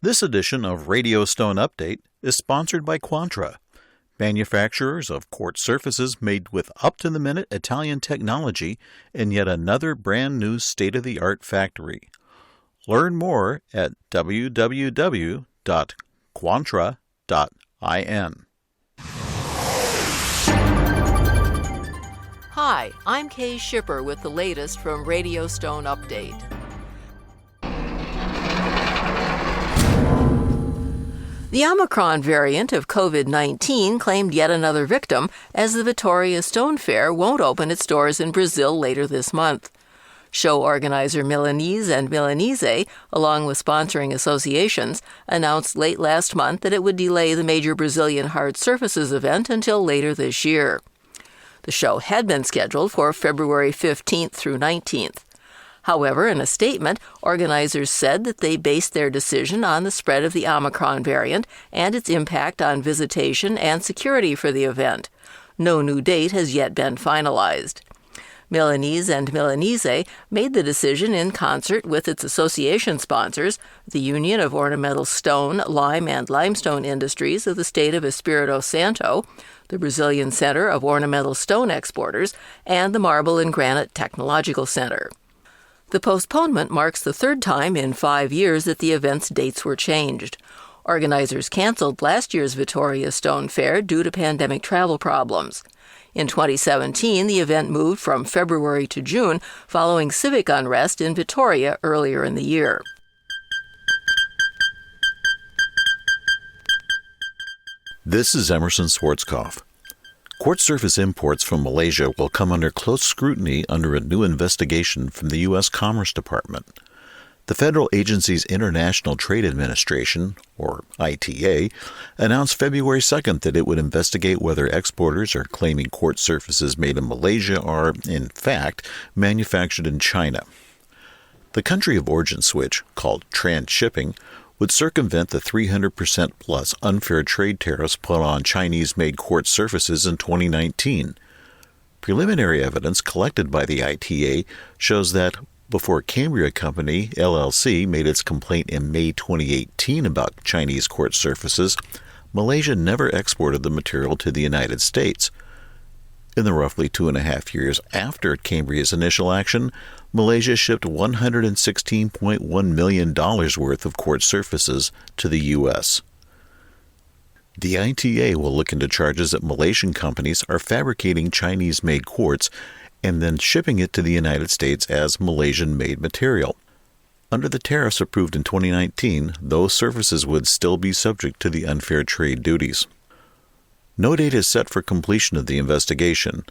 This edition of Radio Stone Update is sponsored by Quantra, manufacturers of quartz surfaces made with up-to-the-minute Italian technology in yet another brand-new state-of-the-art factory. Learn more at www.quantra.in. Hi, I'm Kay Shipper with the latest from Radio Stone Update. The Omicron variant of COVID-19 claimed yet another victim as the Vitoria Stone Fair won't open its doors in Brazil later this month. Show organizer Milanese and Milanese, along with sponsoring associations, announced late last month that it would delay the major Brazilian hard surfaces event until later this year. The show had been scheduled for February 15th through 19th. However, in a statement, organizers said that they based their decision on the spread of the Omicron variant and its impact on visitation and security for the event. No new date has yet been finalized. Milanese and Milanese made the decision in concert with its association sponsors, the Union of Ornamental Stone, Lime, and Limestone Industries of the state of Espírito Santo, the Brazilian Center of Ornamental Stone Exporters, and the Marble and Granite Technological Center. The postponement marks the third time in 5 years that the event's dates were changed. Organizers canceled last year's Vitoria Stone Fair due to pandemic travel problems. In 2017, the event moved from February to June following civic unrest in Vitoria earlier in the year. This is Emerson Schwarzkopf. Quartz surface imports from Malaysia will come under close scrutiny under a new investigation from the U.S. Commerce Department. The federal agency's International Trade Administration, or ITA, announced February 2nd that it would investigate whether exporters are claiming quartz surfaces made in Malaysia are, in fact, manufactured in China. The country of origin switch, called Transshipping, would circumvent the 300% plus unfair trade tariffs put on Chinese-made quartz surfaces in 2019. Preliminary evidence collected by the ITA shows that before Cambria Company, LLC, made its complaint in May 2018 about Chinese quartz surfaces, Malaysia never exported the material to the United States. In the roughly 2.5 years after Cambria's initial action, Malaysia shipped $116.1 million worth of quartz surfaces to the U.S. The ITA will look into charges that Malaysian companies are fabricating Chinese-made quartz and then shipping it to the United States as Malaysian-made material. Under the tariffs approved in 2019, those surfaces would still be subject to the unfair trade duties. No date is set for completion of the investigation.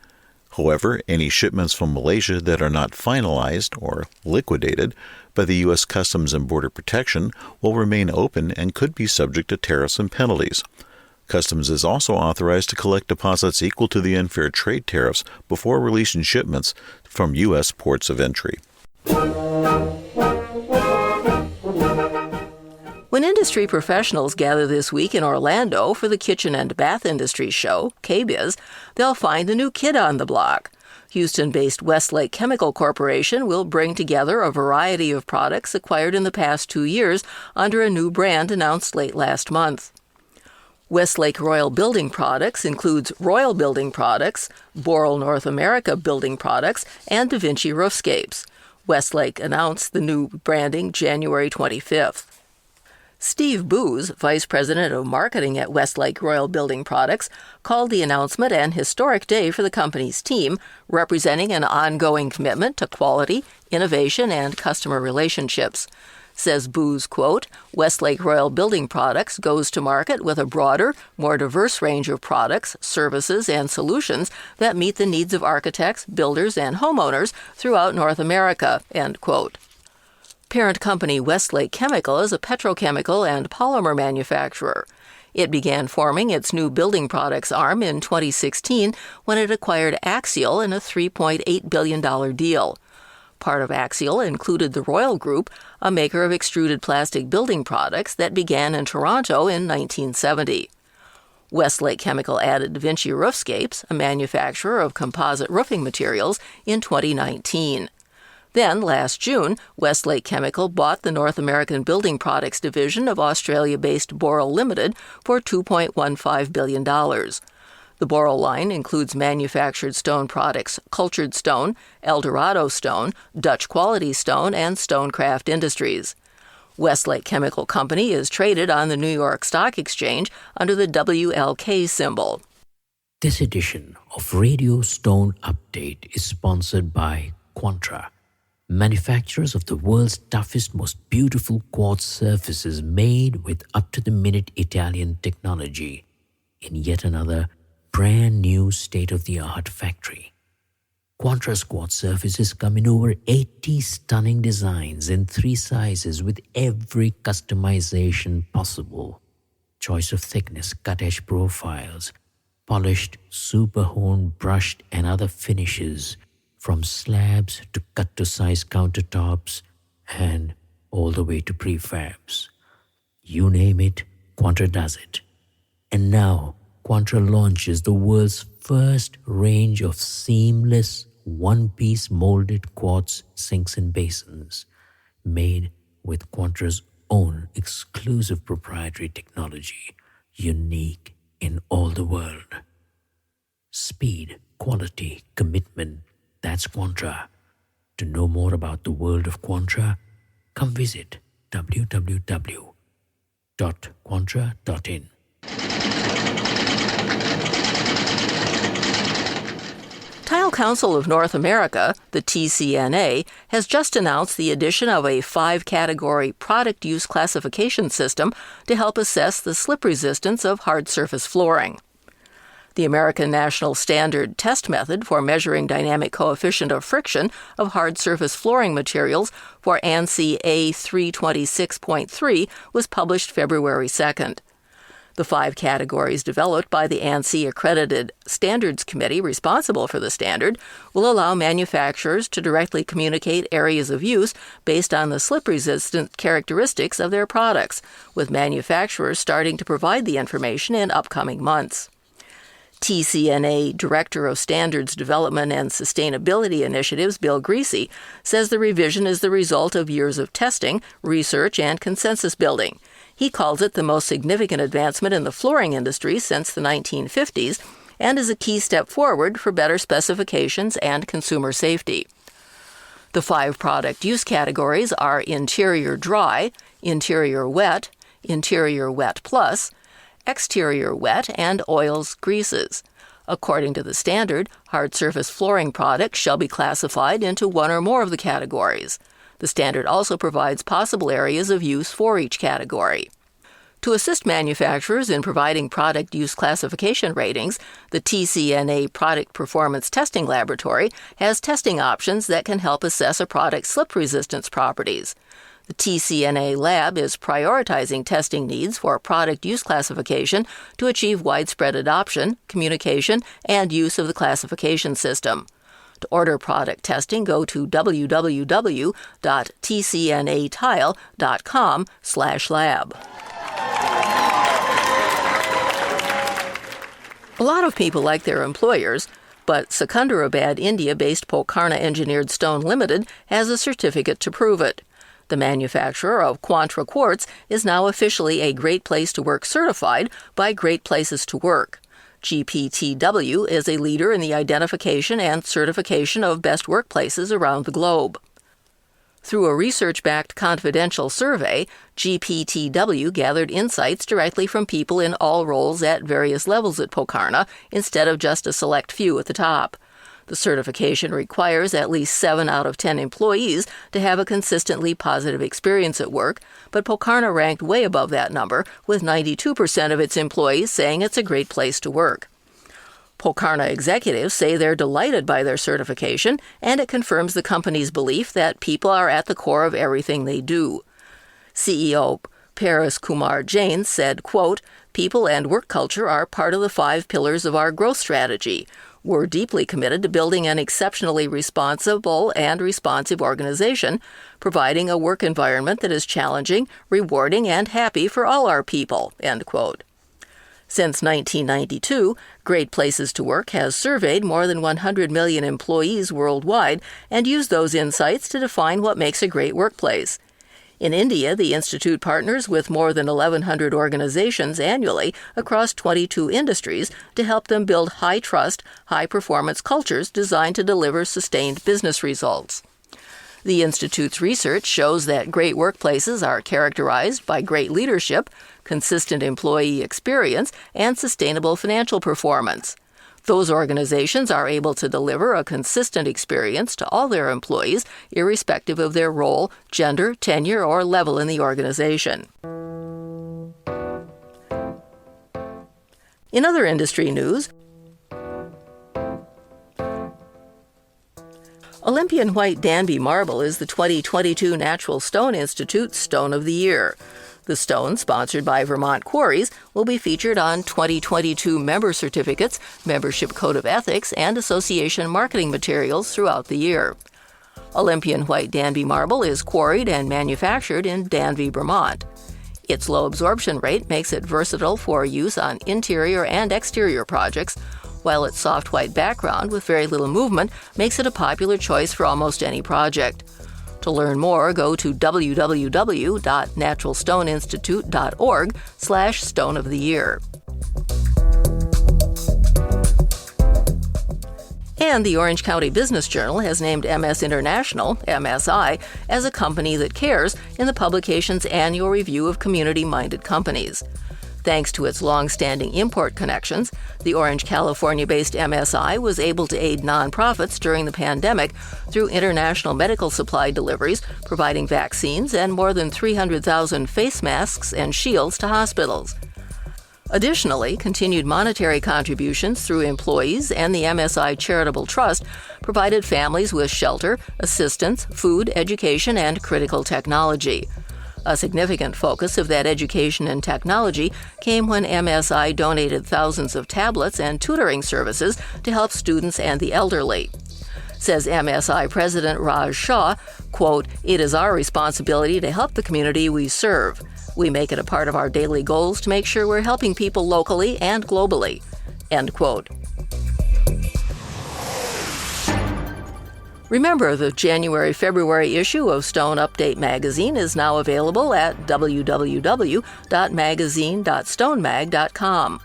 However, any shipments from Malaysia that are not finalized or liquidated by the U.S. Customs and Border Protection will remain open and could be subject to tariffs and penalties. Customs is also authorized to collect deposits equal to the unfair trade tariffs before releasing shipments from U.S. ports of entry. When industry professionals gather this week in Orlando for the Kitchen and Bath Industry Show, KBIS, they'll find a new kid on the block. Houston-based Westlake Chemical Corporation will bring together a variety of products acquired in the past 2 years under a new brand announced late last month. Westlake Royal Building Products includes Royal Building Products, Boral North America Building Products, and Da Vinci Roofscapes. Westlake announced the new branding January 25th. Steve Booz, Vice President of Marketing at Westlake Royal Building Products, called the announcement an historic day for the company's team, representing an ongoing commitment to quality, innovation, and customer relationships. Says Booz, quote, Westlake Royal Building Products goes to market with a broader, more diverse range of products, services, and solutions that meet the needs of architects, builders, and homeowners throughout North America, end quote. Parent company Westlake Chemical is a petrochemical and polymer manufacturer. It began forming its new building products arm in 2016 when it acquired Axial in a $3.8 billion deal. Part of Axial included the Royal Group, a maker of extruded plastic building products that began in Toronto in 1970. Westlake Chemical added Da Vinci Roofscapes, a manufacturer of composite roofing materials, in 2019. Then, last June, Westlake Chemical bought the North American Building Products division of Australia-based Boral Limited for $2.15 billion. The Boral line includes manufactured stone products, cultured stone, Eldorado stone, Dutch quality stone, and Stonecraft Industries. Westlake Chemical Company is traded on the New York Stock Exchange under the WLK symbol. This edition of Radio Stone Update is sponsored by Quantra, manufacturers of the world's toughest, most beautiful quartz surfaces made with up-to-the-minute Italian technology in yet another brand new state-of-the-art factory. Quantra's quartz surfaces come in over 80 stunning designs in 3 sizes with every customization possible. Choice of thickness, cut-edge profiles, polished, super-honed, brushed and other finishes, from slabs to cut-to-size countertops and all the way to prefabs. You name it, Quantra does it. And now, Quantra launches the world's first range of seamless, one-piece molded quartz sinks and basins, made with Quantra's own exclusive proprietary technology, unique in all the world. Speed, quality, commitment, that's Quantra. To know more about the world of Quantra, come visit www.quantra.in. Tile Council of North America, the TCNA, has just announced the addition of a 5-category product use classification system to help assess the slip resistance of hard surface flooring. The American National Standard Test Method for measuring dynamic coefficient of friction of hard surface flooring materials for ANSI A326.3 was published February 2nd. The 5 categories developed by the ANSI Accredited Standards Committee responsible for the standard will allow manufacturers to directly communicate areas of use based on the slip-resistant characteristics of their products, with manufacturers starting to provide the information in upcoming months. TCNA Director of Standards Development and Sustainability Initiatives, Bill Greasy, says the revision is the result of years of testing, research, and consensus building. He calls it the most significant advancement in the flooring industry since the 1950s and is a key step forward for better specifications and consumer safety. The 5 product use categories are interior dry, interior wet plus, exterior wet, and oils, greases. According to the standard, hard surface flooring products shall be classified into one or more of the categories. The standard also provides possible areas of use for each category. To assist manufacturers in providing product use classification ratings, the TCNA Product Performance Testing Laboratory has testing options that can help assess a product's slip resistance properties. The TCNA lab is prioritizing testing needs for product use classification to achieve widespread adoption, communication, and use of the classification system. To order product testing, go to www.tcnatile.com/lab. A lot of people like their employers, but Secunderabad, India-based Pokarna Engineered Stone Limited has a certificate to prove it. The manufacturer of Quantra quartz is now officially a Great Place to Work certified by Great Places to Work. GPTW is a leader in the identification and certification of best workplaces around the globe. Through a research-backed confidential survey, GPTW gathered insights directly from people in all roles at various levels at Pokarna, instead of just a select few at the top. The certification requires at least 7 out of 10 employees to have a consistently positive experience at work, but Pokarna ranked way above that number, with 92% of its employees saying it's a great place to work. Pokarna executives say they're delighted by their certification, and it confirms the company's belief that people are at the core of everything they do. CEO Paras Kumar Jain said, quote, "People and work culture are part of the 5 pillars of our growth strategy. We're deeply committed to building an exceptionally responsible and responsive organization, providing a work environment that is challenging, rewarding, and happy for all our people," end quote. Since 1992, Great Places to Work has surveyed more than 100 million employees worldwide and used those insights to define what makes a great workplace. In India, the Institute partners with more than 1,100 organizations annually across 22 industries to help them build high-trust, high-performance cultures designed to deliver sustained business results. The Institute's research shows that great workplaces are characterized by great leadership, consistent employee experience, and sustainable financial performance. Those organizations are able to deliver a consistent experience to all their employees, irrespective of their role, gender, tenure, or level in the organization. In other industry news, Olympian white Danby marble is the 2022 Natural Stone Institute's Stone of the Year. The stone, sponsored by Vermont Quarries, will be featured on 2022 member certificates, membership code of ethics, and association marketing materials throughout the year. Olympian white Danby marble is quarried and manufactured in Danby, Vermont. Its low absorption rate makes it versatile for use on interior and exterior projects, while its soft white background with very little movement makes it a popular choice for almost any project. To learn more, go to www.naturalstoneinstitute.org/Stone of the Year. And the Orange County Business Journal has named MS International, MSI, as a company that cares in the publication's annual review of community-minded companies. Thanks to its long-standing import connections, the Orange, California-based MSI was able to aid nonprofits during the pandemic through international medical supply deliveries, providing vaccines and more than 300,000 face masks and shields to hospitals. Additionally, continued monetary contributions through employees and the MSI Charitable Trust provided families with shelter, assistance, food, education, and critical technology. A significant focus of that education and technology came when MSI donated thousands of tablets and tutoring services to help students and the elderly. Says MSI President Raj Shah, quote, "It is our responsibility to help the community we serve. We make it a part of our daily goals to make sure we're helping people locally and globally," end quote. Remember, the January-February issue of Stone Update magazine is now available at www.magazine.stonemag.com.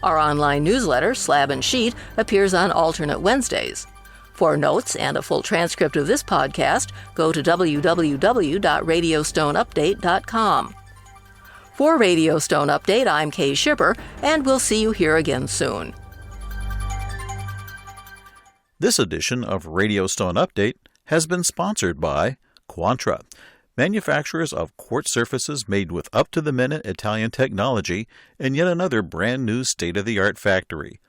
Our online newsletter, Slab and Sheet, appears on alternate Wednesdays. For notes and a full transcript of this podcast, go to www.radiostoneupdate.com. For Radio Stone Update, I'm Kay Shipper, and we'll see you here again soon. This edition of Radio Stone Update has been sponsored by Quantra, manufacturers of quartz surfaces made with up-to-the-minute Italian technology and yet another brand-new state-of-the-art factory.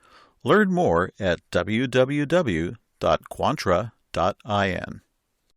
Learn more at www.quantra.in.